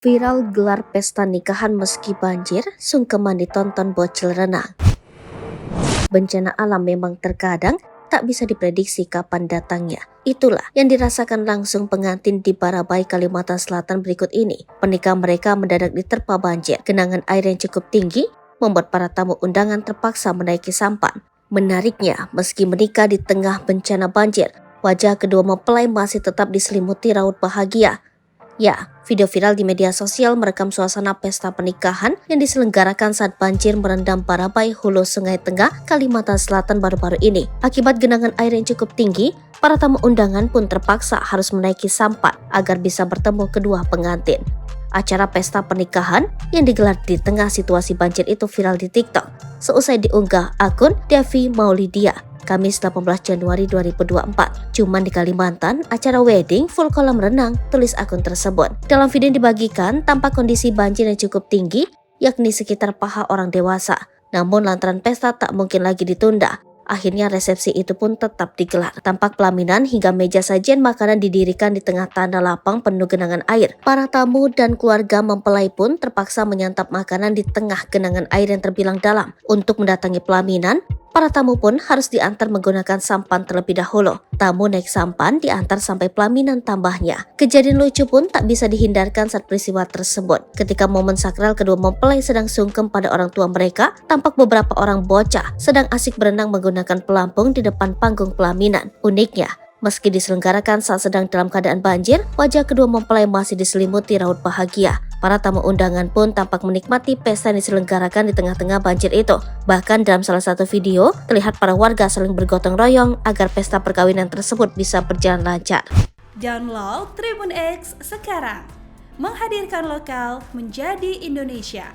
Viral gelar pesta nikahan meski banjir, sungkeman ditonton bocil renang. Bencana alam memang terkadang tak bisa diprediksi kapan datangnya. Itulah yang dirasakan langsung pengantin di Barabai, Kalimantan Selatan berikut ini. Pernikahan mereka mendadak diterpa banjir. Genangan air yang cukup tinggi membuat para tamu undangan terpaksa menaiki sampan. Menariknya, meski menikah di tengah bencana banjir, wajah kedua mempelai masih tetap diselimuti raut bahagia. Ya, video viral di media sosial merekam suasana pesta pernikahan yang diselenggarakan saat banjir merendam Barabai, hulu Sungai Tengah, Kalimantan Selatan baru-baru ini. Akibat genangan air yang cukup tinggi, para tamu undangan pun terpaksa harus menaiki sampan agar bisa bertemu kedua pengantin. Acara pesta pernikahan yang digelar di tengah situasi banjir itu viral di TikTok. Seusai diunggah akun Devi Maulidia, Kamis 18 Januari 2024. Cuman di Kalimantan, acara wedding full kolam renang, tulis akun tersebut. Dalam video yang dibagikan, tampak kondisi banjir yang cukup tinggi, yakni sekitar paha orang dewasa. Namun lantaran pesta tak mungkin lagi ditunda, akhirnya resepsi itu pun tetap digelar. Tampak pelaminan hingga meja sajian makanan didirikan di tengah tanah lapang penuh genangan air. Para tamu dan keluarga mempelai pun terpaksa menyantap makanan di tengah genangan air yang terbilang dalam. Untuk mendatangi pelaminan, para tamu pun harus diantar menggunakan sampan terlebih dahulu. Tamu naik sampan diantar sampai pelaminan tambahnya. Kejadian lucu pun tak bisa dihindarkan saat peristiwa tersebut. Ketika momen sakral kedua mempelai sedang sungkem pada orang tua mereka, tampak beberapa orang bocah sedang asik berenang menggunakan pelampung di depan panggung pelaminan. Uniknya, meski diselenggarakan saat sedang dalam keadaan banjir, wajah kedua mempelai masih diselimuti raut bahagia. Para tamu undangan pun tampak menikmati pesta yang diselenggarakan di tengah-tengah banjir itu. Bahkan dalam salah satu video, terlihat para warga saling bergotong royong agar pesta perkawinan tersebut bisa berjalan lancar. Download Tribun X sekarang, menghadirkan lokal menjadi Indonesia.